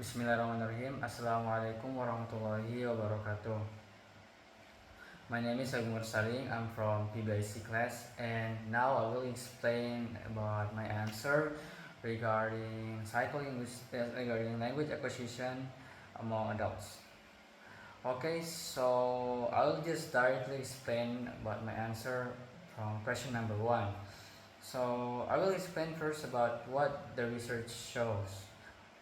Bismillahirrahmanirrahim. Assalamualaikum warahmatullahi wabarakatuh. My name is Agung Saling. I'm from PBIC class, and now I will explain about my answer regarding psycholinguistics regarding language acquisition among adults. Okay, so I'll just directly explain about my answer from question number one. So I will explain first about what the research shows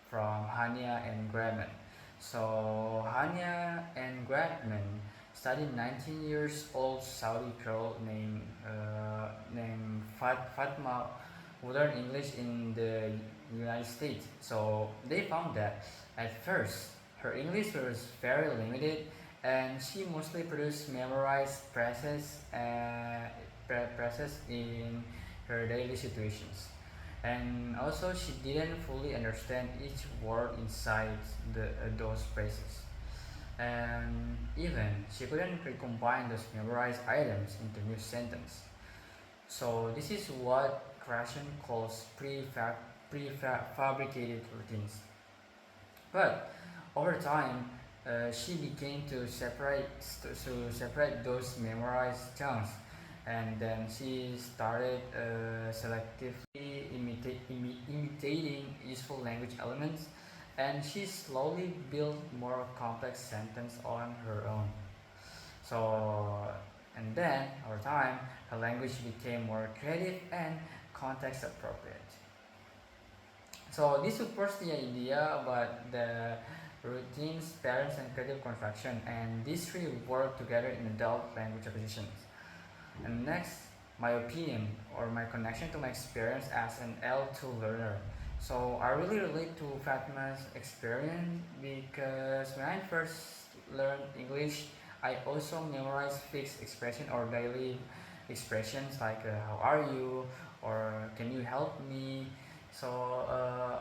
from Hania and Gradman. So Hania and Gradman studied 19 years old Saudi girl named Fatma who learned English in the United States. So they found that at first her English was very limited and she mostly produced memorized phrases in her daily situations, and also she didn't fully understand each word inside those phrases, and even she couldn't recombine those memorized items into new sentence. So this is what Krashen calls prefabricated routines. But over time, she began to separate those memorized chunks, and then she started selectively imitating useful language elements, and she slowly built more complex sentence on her own. So, and then over time, her language became more creative and context appropriate. So this supports the idea about the routines, patterns, and creative construction, and these three work together in adult language acquisition. And next, my opinion or my connection to my experience as an L2 learner. So I really relate to Fatma's experience because when I first learned English, I also memorized fixed expression or daily expressions like how are you or can you help me. So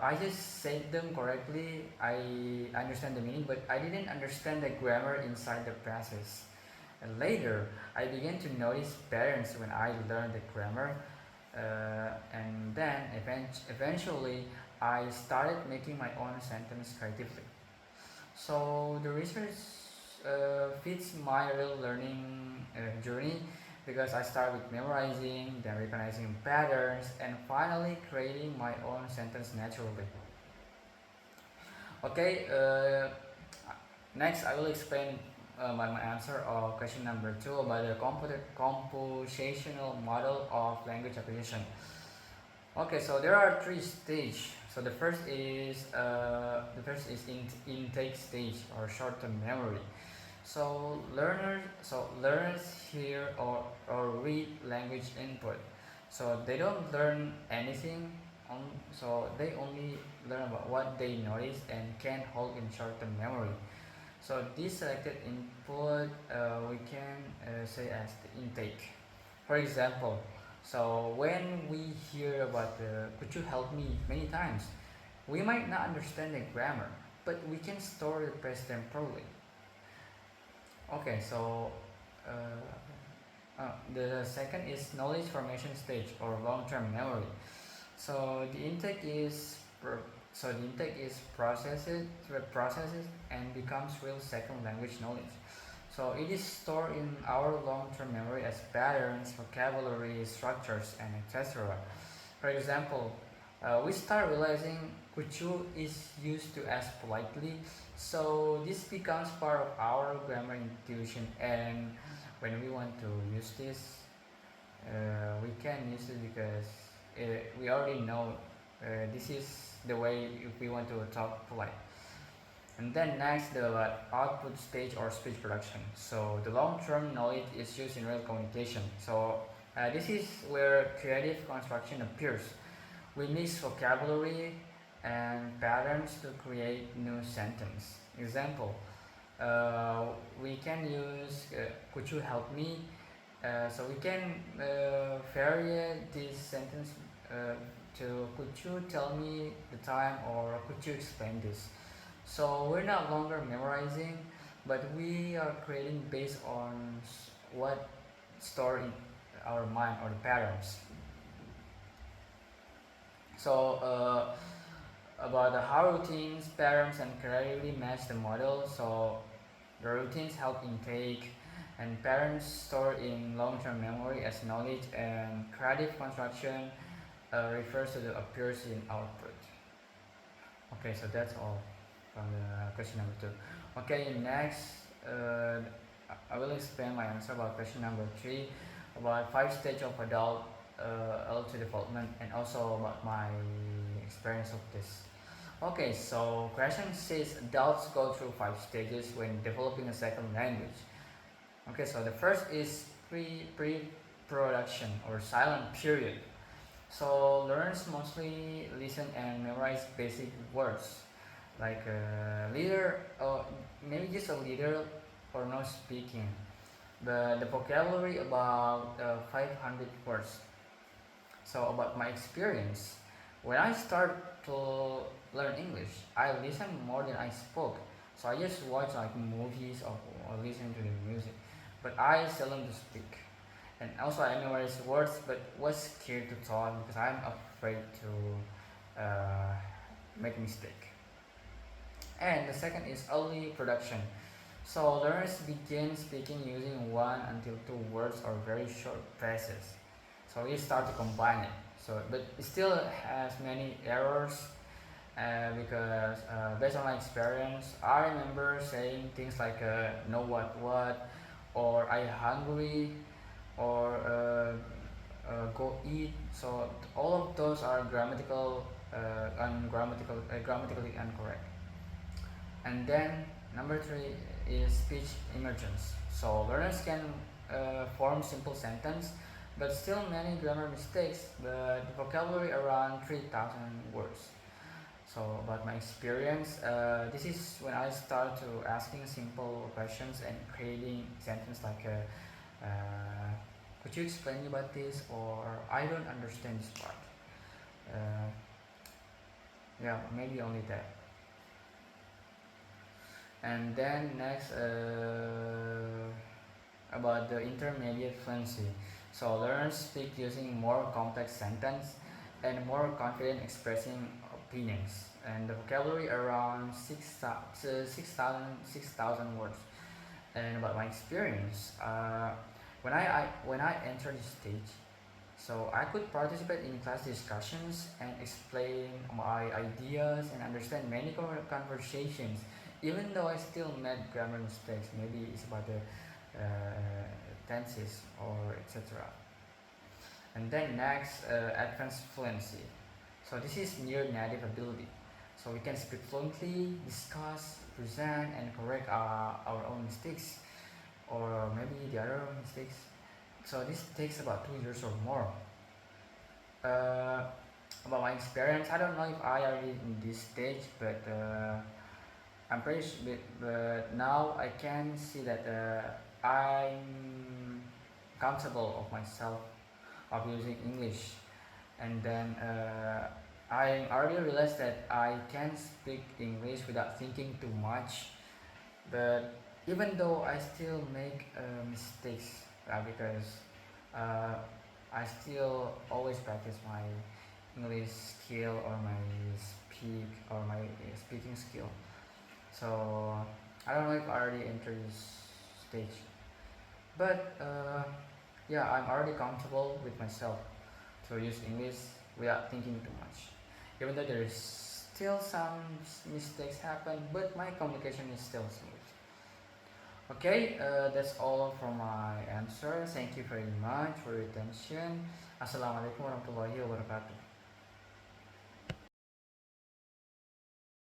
I just said them correctly. I understand the meaning, but I didn't understand the grammar inside the process. And later, I began to notice patterns when I learned the grammar, and then eventually I started making my own sentence creatively. So the research fits my real learning journey because I start with memorizing, then recognizing patterns, and finally creating my own sentence naturally. Okay, next I will explain my answer of question number two about the compositional model of language acquisition. Okay, so there are three stages. So the first is intake stage or short-term memory. So learners hear or read language input. So they don't learn anything. So they only learn about what they notice and can hold in short-term memory. So this selected input we can say as the intake. For example, so when we hear about the "could you help me" many times, we might not understand the grammar, but we can store the present temporally. Okay, so the second is knowledge formation stage or long-term memory. So the intake is processes and becomes real second language knowledge. So it is stored in our long-term memory as patterns, vocabulary, structures, and etc. For example, we start realizing kuchu is used to ask politely, so this becomes part of our grammar intuition, and when we want to use this, we can use it because we already know this is the way if we want to talk polite. And then next, the output stage or speech production. So the long-term knowledge is used in real communication. So this is where creative construction appears. We mix vocabulary and patterns to create new sentence. Example, we can use "Could you help me?" So we can vary this sentence to "Could you tell me the time?" or "Could you explain this?" So we're not longer memorizing, but we are creating based on what stored in our mind or the patterns. So about how routines, patterns, and clearly match the model. So the routines help intake, and patterns store in long-term memory as knowledge, and creative construction refers to the appears in output. Okay, so that's all from the question number two. Okay, next, I will explain my answer about question number three, about five stages of adult development, and also about my experience of this. Okay, so question says adults go through five stages when developing a second language. Okay, so the first is pre-production or silent period. So learners mostly listen and memorize basic words like leader or maybe just a leader or no speaking. The vocabulary about 500 words. So about my experience, when I start to learn English, I listen more than I spoke. So I just watch like movies or listen to the music, but I seldom to speak. And also I memorize words, but was scared to talk because I'm afraid to make mistake. And the second is early production. So learners begin speaking using one until two words or very short phrases. So we start to combine it. So, but it still has many errors because based on my experience, I remember saying things like know what, or I hungry, or go eat. So all of those are grammatically incorrect. And then number three is speech emergence. So learners can form simple sentence, but still many grammar mistakes. But the vocabulary around 3,000 words. So about my experience, this is when I start to asking simple questions and creating sentence like could you explain about this, or I don't understand this part. Uh, yeah, maybe only that. And then next about the intermediate fluency. So learners speak using more complex sentence and more confident expressing opinions. And the vocabulary around 6,000 words. And about my experience, when I entered this stage, so I could participate in class discussions and explain my ideas and understand many conversations, even though I still made grammar mistakes. Maybe it's about the tenses or etc. And then next, advanced fluency. So this is near native ability. So we can speak fluently, discuss, present, and correct our own mistakes, or maybe the other mistakes. So this takes about 2 years or more. Uh, about my experience, I don't know if I already in this stage, but I'm pretty sure. But now I can see that I'm comfortable of myself of using English, and then I already realized that I can speak English without thinking too much. But even though I still make mistakes because uh, I still always practice my English skill or my speaking skill. So I don't know if I already entered this stage, but yeah, I'm already comfortable with myself to use English without thinking too much. Even though there is still some mistakes happen, but my communication is still smooth. Okay, that's all from my answer. Thank you very much for your attention. Assalamualaikum warahmatullahi wabarakatuh.